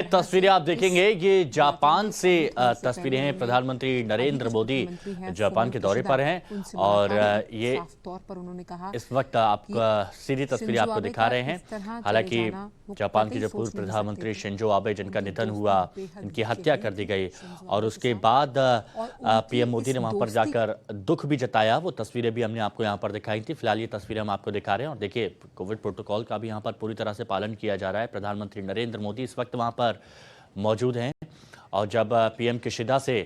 तस्वीरें आप देखेंगे, ये जापान से तस्वीरें हैं। प्रधानमंत्री नरेंद्र मोदी जापान के दौरे पर हैं और ये इस वक्त आपका सीधी तस्वीरें आपको दिखा रहे हैं। हालांकि जापान के जो पूर्व प्रधानमंत्री शिंजो आबे, जिनका निधन हुआ, इनकी हत्या कर दी गई और उसके बाद पीएम मोदी ने वहां पर जाकर दुख भी जताया। वो तस्वीरें भी हमने आपको यहाँ पर दिखाई थी। फिलहाल ये तस्वीरें हम आपको दिखा रहे हैं और देखिए, कोविड प्रोटोकॉल का भी यहाँ पर पूरी तरह से पालन किया जा रहा है। प्रधानमंत्री नरेंद्र मोदी इस वक्त वहां पर मौजूद हैं और जब पीएम किशिदा से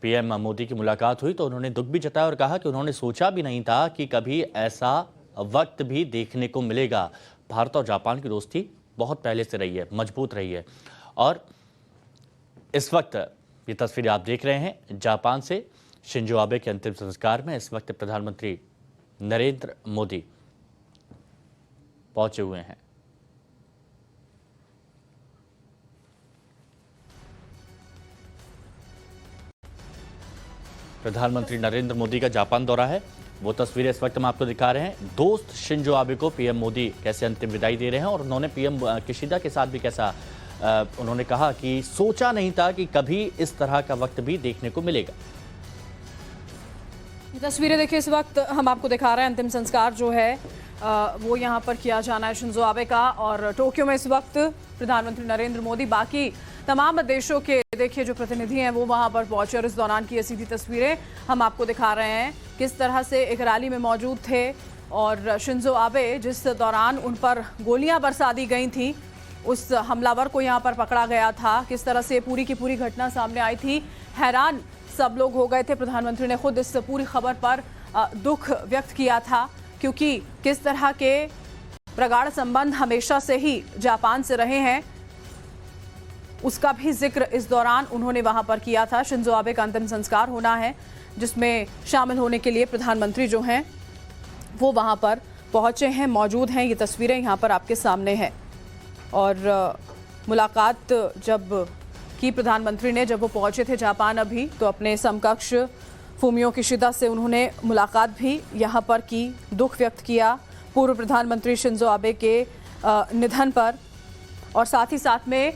पीएम मोदी की मुलाकात हुई तो उन्होंने दुख भी जताया और कहा कि उन्होंने सोचा भी नहीं था कि कभी ऐसा वक्त भी देखने को मिलेगा। भारत और जापान की दोस्ती बहुत पहले से रही है, मजबूत रही है और इस वक्त ये तस्वीरें आप देख रहे हैं जापान से शिंजो आबे के अंतिम संस्कार में इस वक्त प्रधानमंत्री नरेंद्र मोदी पहुंचे हुए हैं। प्रधानमंत्री नरेंद्र मोदी का जापान दौरा है, वो तस्वीरें इस वक्त हम आपको दिखा रहे हैं। दोस्त शिंजो आबे को पीएम मोदी कैसे अंतिम विदाई दे रहे हैं और उन्होंने पीएम किशिदा के साथ भी कैसा उन्होंने कहा कि सोचा नहीं था कि कभी इस तरह का वक्त भी देखने को मिलेगा। तस्वीरें देखिए, इस वक्त हम आपको दिखा रहे हैं अंतिम संस्कार जो है वो यहाँ पर किया जाना है शिंजो आबे का। और टोक्यो में इस वक्त प्रधानमंत्री नरेंद्र मोदी, बाकी तमाम देशों के देखिए जो प्रतिनिधि हैं वो वहाँ पर पहुंचे और इस दौरान की ये सीधी तस्वीरें हम आपको दिखा रहे हैं किस तरह से एक रैली में मौजूद थे और शिंजो आबे जिस दौरान उन पर गोलियां बरसा दी गई थी, उस हमलावर को यहाँ पर पकड़ा गया था, किस तरह से पूरी की पूरी घटना सामने आई थी। हैरान सब लोग हो गए थे। प्रधानमंत्री ने खुद इस पूरी खबर पर दुख व्यक्त किया था क्योंकि किस तरह के प्रगाढ़ संबंध हमेशा से ही जापान से रहे हैं, उसका भी जिक्र इस दौरान उन्होंने वहां पर किया था। शिंजो आबे का अंतिम संस्कार होना है जिसमें शामिल होने के लिए प्रधानमंत्री जो हैं वो वहां पर पहुंचे हैं, मौजूद हैं। ये तस्वीरें यहां पर आपके सामने हैं और मुलाकात जब की प्रधानमंत्री ने, जब वो पहुंचे थे जापान अभी, तो अपने समकक्ष फूमियो किशिदा से उन्होंने मुलाकात भी यहाँ पर की, दुख व्यक्त किया पूर्व प्रधानमंत्री शिंजो आबे के निधन पर और साथ ही साथ में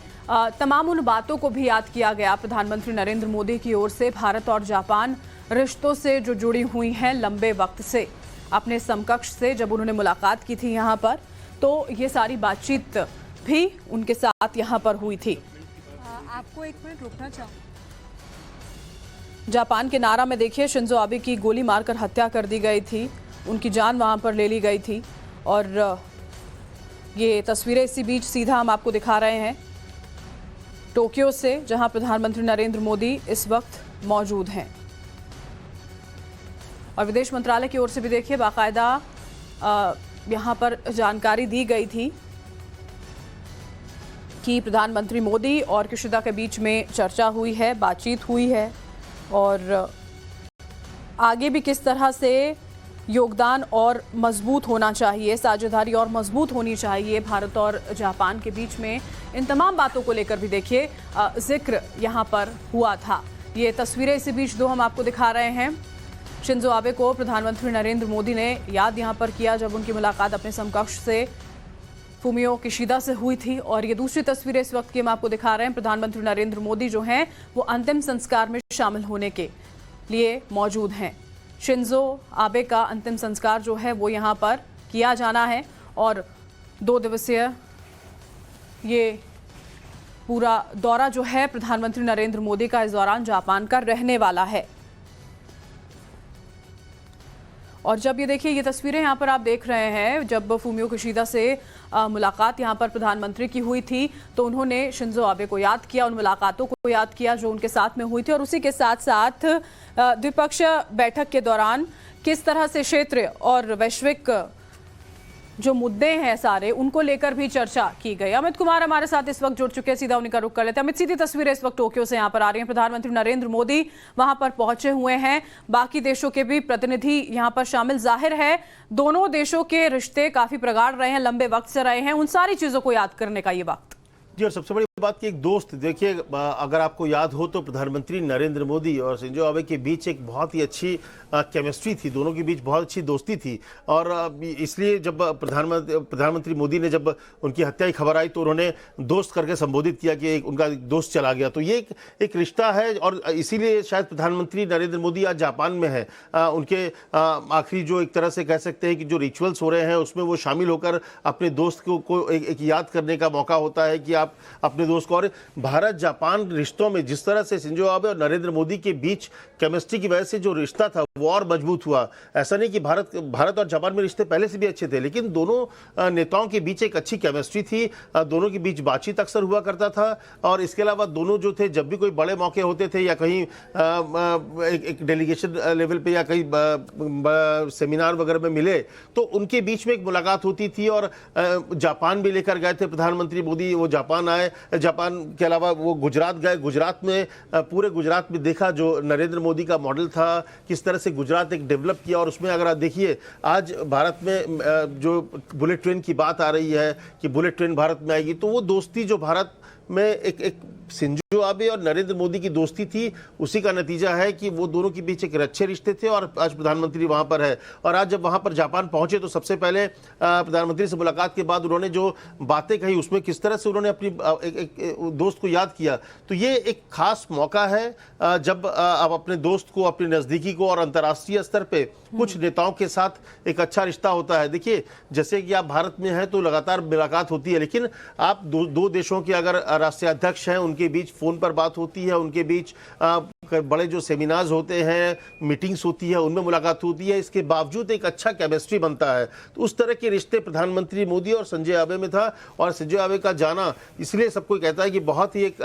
तमाम उन बातों को भी याद किया गया प्रधानमंत्री नरेंद्र मोदी की ओर से भारत और जापान रिश्तों से जो जुड़ी हुई हैं लंबे वक्त से। अपने समकक्ष से जब उन्होंने मुलाकात की थी यहाँ पर, तो ये सारी बातचीत भी उनके साथ यहाँ पर हुई थी। आपको एक मिनट रुकना चाहूँ। जापान के नारा में देखिए, शिंजो आबे की गोली मारकर हत्या कर दी गई थी, उनकी जान वहाँ पर ले ली गई थी और ये तस्वीरें इसी बीच सीधा हम आपको दिखा रहे हैं टोक्यो से, जहां प्रधानमंत्री नरेंद्र मोदी इस वक्त मौजूद हैं। और विदेश मंत्रालय की ओर से भी देखिए बाकायदा यहां पर जानकारी दी गई थी कि प्रधानमंत्री मोदी और किशिदा के बीच में चर्चा हुई है, बातचीत हुई है और आगे भी किस तरह से योगदान और मजबूत होना चाहिए, साझेदारी और मजबूत होनी चाहिए भारत और जापान के बीच में, इन तमाम बातों को लेकर भी देखिए जिक्र यहाँ पर हुआ था। ये तस्वीरें इसी बीच दो हम आपको दिखा रहे हैं। शिंजो आबे को प्रधानमंत्री नरेंद्र मोदी ने याद यहाँ पर किया जब उनकी मुलाकात अपने समकक्ष से फूमियो किशिदा से हुई थी और ये दूसरी तस्वीरें इस वक्त की हम आपको दिखा रहे हैं। प्रधानमंत्री नरेंद्र मोदी जो हैं वो अंतिम संस्कार में शामिल होने के लिए मौजूद हैं। शिंजो आबे का अंतिम संस्कार जो है वो यहाँ पर किया जाना है और 2 दिवसीय ये पूरा दौरा जो है प्रधानमंत्री नरेंद्र मोदी का इस दौरान जापान का रहने वाला है। और जब ये देखिए, ये तस्वीरें यहाँ पर आप देख रहे हैं, जब फूमियो किशिदा से मुलाकात यहाँ पर प्रधानमंत्री की हुई थी तो उन्होंने शिंजो आबे को याद किया, उन मुलाकातों को याद किया जो उनके साथ में हुई थी और उसी के साथ साथ द्विपक्षीय बैठक के दौरान किस तरह से क्षेत्र और वैश्विक जो मुद्दे हैं सारे, उनको लेकर भी चर्चा की गई। अमित कुमार हमारे साथ इस वक्त जुड़ चुके हैं, सीधा उन्हीं का रुख कर लेते हैं। अमित, सीधी तस्वीरें इस वक्त टोक्यो से यहाँ पर आ रही हैं। प्रधानमंत्री नरेंद्र मोदी वहां पर पहुंचे हुए हैं, बाकी देशों के भी प्रतिनिधि यहाँ पर शामिल। जाहिर है दोनों देशों के रिश्ते काफी प्रगाढ़ रहे हैं, लंबे वक्त से रहे हैं, उन सारी चीजों को याद करने का ये वक्त। जी, और सबसे बड़ी बात की एक दोस्त, देखिए अगर आपको याद हो तो प्रधानमंत्री नरेंद्र मोदी और शिंजो आबे के बीच एक बहुत ही अच्छी केमिस्ट्री थी, दोनों के बीच बहुत अच्छी दोस्ती थी। और इसलिए जब प्रधानमंत्री मोदी ने जब उनकी हत्या की खबर आई तो उन्होंने दोस्त करके संबोधित किया कि उनका दोस्त चला गया। तो ये एक रिश्ता है और इसीलिए शायद प्रधानमंत्री नरेंद्र मोदी आज जापान में है। उनके आखिरी जो एक तरह से कह सकते हैं कि जो रिचुअल्स हो रहे हैं उसमें वो शामिल होकर अपने दोस्त को एक याद करने का मौका होता है कि आप अपने दोस्त को। और भारत जापान रिश्तों में जिस तरह से शिंजो आबे और नरेंद्र मोदी के बीच केमिस्ट्री की वजह से जो रिश्ता था वो और मजबूत हुआ। ऐसा नहीं कि भारत और जापान में रिश्ते पहले से भी अच्छे थे, लेकिन दोनों नेताओं के बीच एक अच्छी केमिस्ट्री थी, दोनों के बीच बातचीत अक्सर हुआ करता था। और इसके अलावा दोनों जो थे जब भी कोई बड़े मौके होते थे या कहीं एक डेलीगेशन लेवल पे या कहीं सेमिनार वगैरह में मिले तो उनके बीच में एक मुलाकात होती थी। और जापान भी लेकर गए थे प्रधानमंत्री मोदी, वो जापान आए, जापान के अलावा वो गुजरात गए। गुजरात में पूरे गुजरात में देखा जो नरेंद्र मोदी का मॉडल था, किस तरह से गुजरात एक डेवलप किया। और उसमें अगर आप देखिए आज भारत में जो बुलेट ट्रेन की बात आ रही है कि बुलेट ट्रेन भारत में आएगी, तो वो दोस्ती जो भारत में एक शिंजो आबे और नरेंद्र मोदी की दोस्ती थी, उसी का नतीजा है कि वो दोनों के बीच एक अच्छे रिश्ते थे। और आज प्रधानमंत्री वहां पर है और आज जब वहां पर जापान पहुंचे तो सबसे पहले प्रधानमंत्री से मुलाकात के बाद उन्होंने जो बातें कही उसमें किस तरह से उन्होंने अपनी एक दोस्त को याद किया। तो ये एक खास मौका है जब आप अपने दोस्त को, अपने नजदीकी को और अंतर्राष्ट्रीय स्तर पे कुछ नेताओं के साथ एक अच्छा रिश्ता होता है। देखिए जैसे कि आप भारत में हैं तो लगातार मुलाकात होती है, लेकिन आप दो देशों के अगर राष्ट्रीय अध्यक्ष हैं उनके बीच फोन पर बात होती है, उनके बीच बड़े जो सेमिनार्स होते हैं, मीटिंग्स होती है, उनमें मुलाकात होती है, इसके बावजूद एक अच्छा केमिस्ट्री बनता है। तो उस तरह के रिश्ते प्रधानमंत्री मोदी और संजय आबे में था। और संजय आबे का जाना इसलिए सबको कहता है कि बहुत ही एक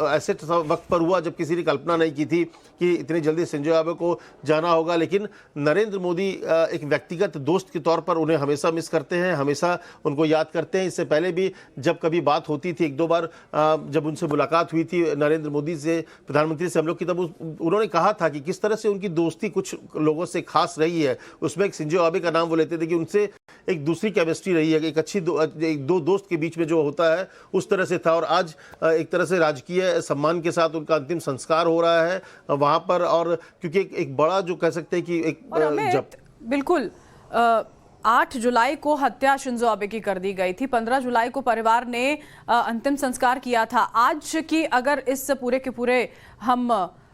ऐसे वक्त पर हुआ जब किसी ने कल्पना नहीं की थी कि इतनी जल्दी संजय आबे को जाना होगा। लेकिन नरेंद्र मोदी एक व्यक्तिगत दोस्त के तौर पर उन्हें हमेशा मिस करते हैं, हमेशा उनको याद करते हैं। इससे पहले भी जब कभी बात होती थी, एक दो बार जब उनसे मुलाकात हुई थी नरेंद्र मोदी से, प्रधानमंत्री से हम लोग की, तब उन्होंने कहा था कि किस तरह से उनकी दोस्ती कुछ लोगों से खास रही है। उसमें एक शिंजो आबे का नाम वो लेते थे कि उनसे एक दूसरी केमिस्ट्री रही है, एक अच्छी दो दोस्त के बीच में जो होता है उस तरह से था। और आज एक तरह से राजकीय सम्मान के साथ उनका अंतिम संस्कार हो रहा है वहां पर। और क्योंकि एक बड़ा जो कह सकते हैं कि एक बिल्कुल 8 जुलाई को हत्या शिंजो आबे की कर दी गई थी, 15 जुलाई को परिवार ने अंतिम संस्कार किया था। आज की अगर इस पूरे के पूरे हम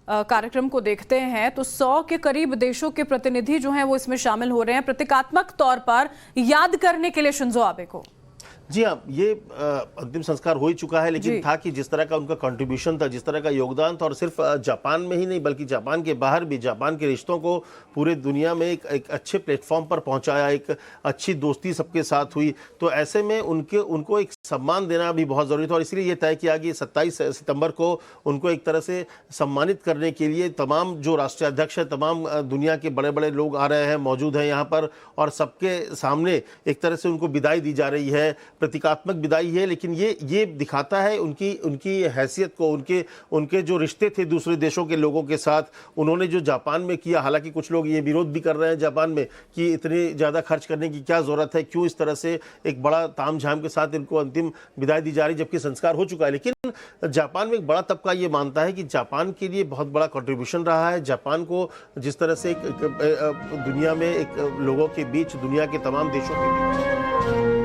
कार्यक्रम को देखते हैं तो 100 के करीब देशों के प्रतिनिधि जो हैं वो इसमें शामिल हो रहे हैं प्रतीकात्मक तौर पर याद करने के लिए शिंजो आबे को। जी हाँ, ये अंतिम संस्कार हो ही चुका है, लेकिन था कि जिस तरह का उनका कंट्रीब्यूशन था, जिस तरह का योगदान था, और सिर्फ जापान में ही नहीं बल्कि जापान के बाहर भी जापान के रिश्तों को पूरे दुनिया में एक अच्छे प्लेटफॉर्म पर पहुंचाया, एक अच्छी दोस्ती सबके साथ हुई। तो ऐसे में उनको एक सम्मान देना भी बहुत ज़रूरी था। और इसलिए ये तय किया कि 27 सितंबर को उनको एक तरह से सम्मानित करने के लिए तमाम जो राष्ट्रीय अध्यक्ष है, तमाम दुनिया के बड़े बड़े लोग आ रहे हैं, मौजूद हैं यहाँ पर, और सबके सामने एक तरह से उनको विदाई दी जा रही है। प्रतीकात्मक विदाई है, लेकिन ये दिखाता है उनकी हैसियत को, उनके जो रिश्ते थे दूसरे देशों के लोगों के साथ, उन्होंने जो जापान में किया। हालांकि कुछ लोग ये विरोध भी कर रहे हैं जापान में कि इतने ज़्यादा खर्च करने की क्या ज़रूरत है, क्यों इस तरह से एक बड़ा तामझाम के साथ इनको अंतिम विदाई दी जा रही जबकि संस्कार हो चुका है। लेकिन जापान में एक बड़ा तबका ये मानता है कि जापान के लिए बहुत बड़ा कंट्रीब्यूशन रहा है। जापान को जिस तरह से दुनिया में एक लोगों के बीच, दुनिया के तमाम देशों के बीच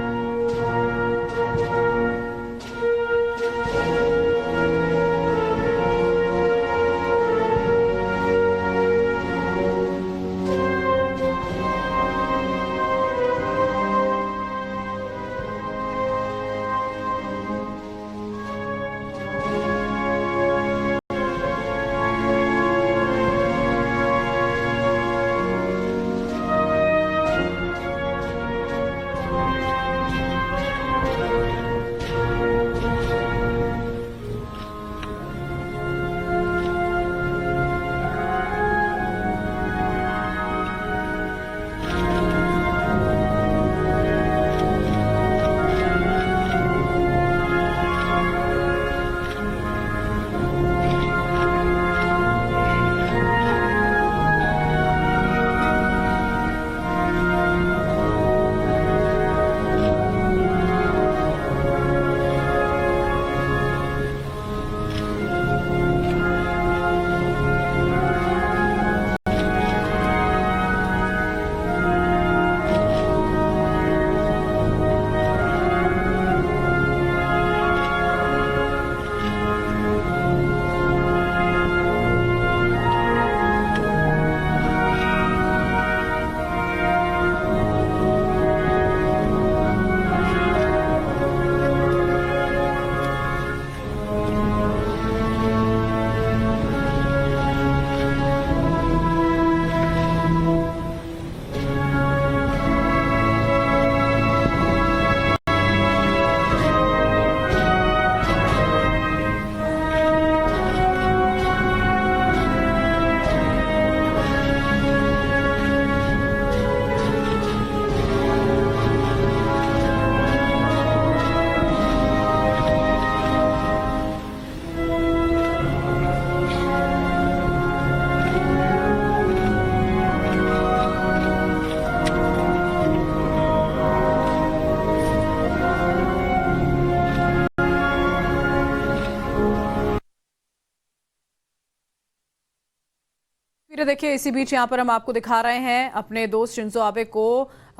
देखिए इसी बीच यहाँ पर हम आपको दिखा रहे हैं अपने दोस्त शिंजो आबे को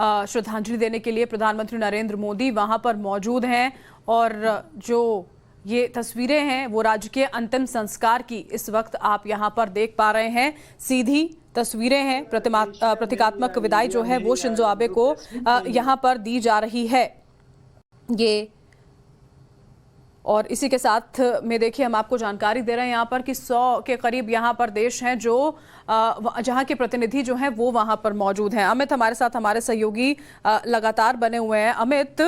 श्रद्धांजलि देने के लिए प्रधानमंत्री नरेंद्र मोदी वहां पर मौजूद हैं और जो ये तस्वीरें हैं वो राजकीय अंतिम संस्कार की इस वक्त आप यहाँ पर देख पा रहे हैं। सीधी तस्वीरें हैं, प्रतीकात्मक विदाई जो है वो शिंजो आबे को यहाँ पर दी जा रही है। ये और इसी के साथ में देखिए हम आपको जानकारी दे रहे हैं यहाँ पर कि 100 के करीब यहाँ पर देश हैं जो जहाँ के प्रतिनिधि जो हैं वो वहाँ पर मौजूद हैं। अमित हमारे साथ, हमारे सहयोगी लगातार बने हुए हैं। अमित,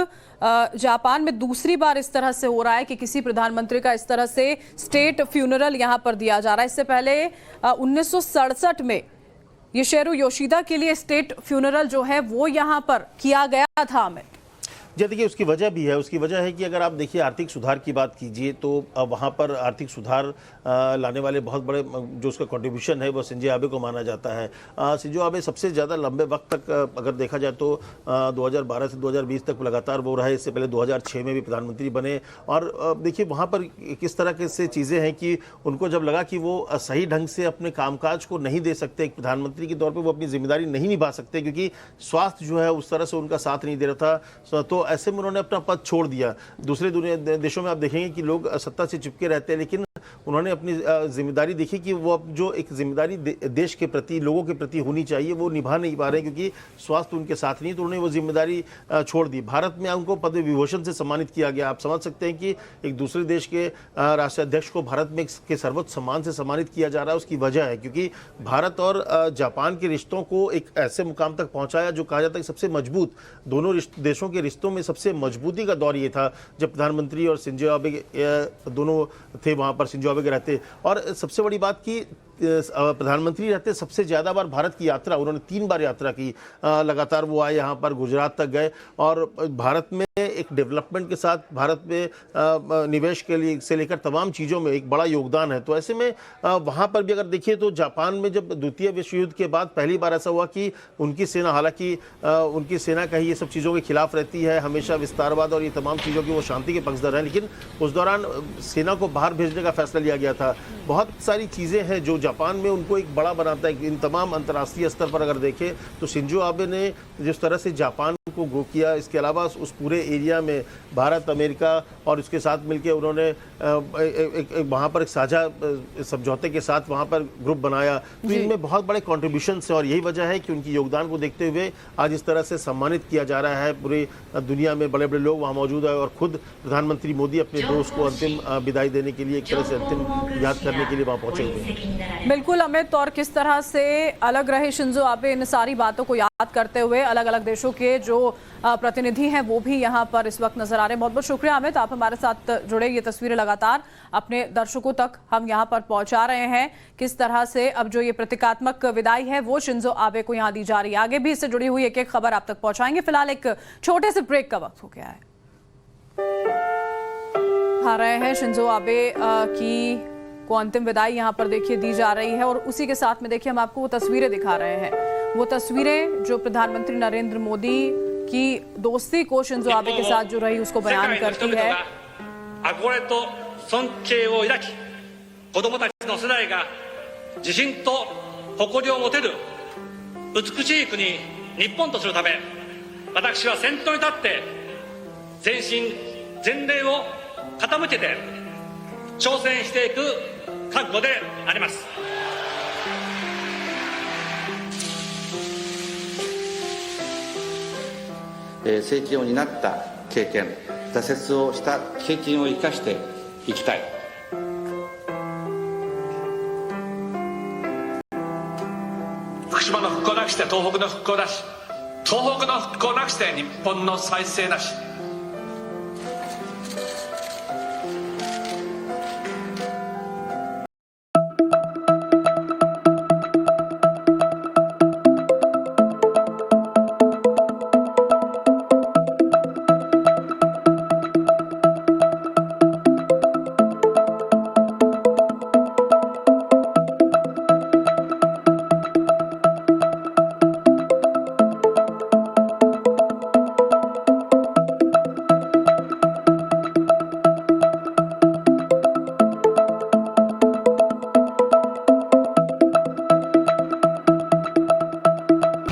जापान में दूसरी बार इस तरह से हो रहा है कि किसी प्रधानमंत्री का इस तरह से स्टेट फ्यूनरल यहाँ पर दिया जा रहा है। इससे पहले 1967 में योशिहिरो योशिदा के लिए स्टेट फ्यूनरल जो है वो यहाँ पर किया गया था। अमित जी देखिए, उसकी वजह भी है। उसकी वजह है कि अगर आप देखिए आर्थिक सुधार की बात कीजिए तो वहाँ पर आर्थिक सुधार लाने वाले बहुत बड़े जो उसका कंट्रीब्यूशन है वो शिंजो आबे को माना जाता है। शिंजो आबे सबसे ज़्यादा लंबे वक्त तक अगर देखा जाए तो 2012 से 2020 तक लगातार वो रहे। इससे पहले 2006 में भी प्रधानमंत्री बने। और देखिए वहाँ पर किस तरह से चीज़ें हैं कि उनको जब लगा कि वो सही ढंग से अपने कामकाज को नहीं दे सकते, एक प्रधानमंत्री के तौर पर वो अपनी जिम्मेदारी नहीं निभा सकते क्योंकि स्वास्थ्य जो है उस तरह से उनका साथ नहीं दे रहा था, तो ऐसे में उन्होंने अपना पद छोड़ दिया। दूसरे दुनिया देशों में आप देखेंगे कि लोग सत्ता से चिपके रहते हैं, लेकिन उन्होंने अपनी जिम्मेदारी देखी कि वो अब जो एक जिम्मेदारी देश के प्रति, लोगों के प्रति होनी चाहिए वो निभा नहीं पा रहे क्योंकि स्वास्थ्य उनके साथ नहीं, तो उन्होंने वो जिम्मेदारी छोड़ दी। भारत में उनको पद्म विभूषण से सम्मानित किया गया। आप समझ सकते हैं कि एक दूसरे देश के राष्ट्राध्यक्ष को भारत में के सर्वोच्च सम्मान से सम्मानित किया जा रहा है। उसकी वजह है क्योंकि भारत और जापान के रिश्तों को एक ऐसे मुकाम तक पहुंचाया जो कहा जाता है सबसे मजबूत, दोनों देशों के रिश्तों में सबसे मजबूती का दौर ये था जब प्रधानमंत्री और शिंजो आबे दोनों थे वहां पर, शिंजो आबे के रहते। और सबसे बड़ी बात की प्रधानमंत्री रहते सबसे ज़्यादा बार भारत की यात्रा, उन्होंने 3 बार यात्रा की लगातार। वो आए यहाँ पर, गुजरात तक गए और भारत में एक डेवलपमेंट के साथ, भारत में निवेश के लिए से लेकर तमाम चीज़ों में एक बड़ा योगदान है। तो ऐसे में वहाँ पर भी अगर देखिए तो जापान में जब द्वितीय विश्व युद्ध के बाद पहली बार ऐसा हुआ कि उनकी सेना, हालांकि उनकी सेना कहीं ये सब चीज़ों के खिलाफ रहती है, हमेशा विस्तारवाद और ये तमाम चीज़ों की वो शांति के पक्षधर हैं, लेकिन उस दौरान सेना को बाहर भेजने का फैसला लिया गया था। बहुत सारी चीज़ें हैं जो जापान में उनको एक बड़ा बनाता है। इन तमाम अंतर्राष्ट्रीय स्तर पर अगर देखें तो शिंजो आबे ने जिस तरह से जापान को ग्रो किया, इसके अलावा उस पूरे एरिया में भारत, अमेरिका और उसके साथ मिलकर उन्होंने वहाँ पर एक साझा समझौते के साथ वहाँ पर ग्रुप बनाया। तो इनमें बहुत बड़े कॉन्ट्रीब्यूशन है और यही वजह है कि उनकी योगदान को देखते हुए आज इस तरह से सम्मानित किया जा रहा है। पूरी दुनिया में बड़े बड़े लोग वहाँ मौजूद है और खुद प्रधानमंत्री मोदी अपने दोस्त को अंतिम विदाई देने के लिए, एक तरह से अंतिम याद करने के लिए वहाँ पहुंचे हुए हैं। बिल्कुल अमित, और किस तरह से अलग रहे शिंजो आबे इन सारी बातों को याद करते हुए अलग अलग देशों के जो प्रतिनिधि हैं वो भी यहाँ पर इस वक्त नजर आ रहे हैं। बहुत बहुत शुक्रिया अमित, आप हमारे साथ जुड़े। ये तस्वीरें लगातार अपने दर्शकों तक हम यहाँ पर पहुंचा रहे हैं किस तरह से अब जो ये प्रतीकात्मक विदाई है वो शिंजो आबे को यहाँ दी जा रही है। आगे भी इससे जुड़ी हुई एक एक खबर आप तक पहुंचाएंगे। फिलहाल एक छोटे से ब्रेक का वक्त हो गया है। आ रहे हैं शिंजो आबे की को अंतिम विदाई यहाँ पर देखिए दी जा रही है और उसी के साथ में देखिए हम आपको वो तस्वीरें दिखा रहे हैं, वो तस्वीरें जो प्रधानमंत्री नरेंद्र मोदी की दोस्ती को शिंजो आबे के साथ जो रही उसको बयान करती है। 憧れと尊敬を抱き、子供たちの世代が自信と誇りを持てる美しい国日本とするため、私は先頭に立って全身全霊を傾けて挑戦していく覚悟であります。政治を担った経験、挫折をした経験を生かしていきたい。福島の復興なくして東北の復興なし、東北の復興なくして日本の再生なし。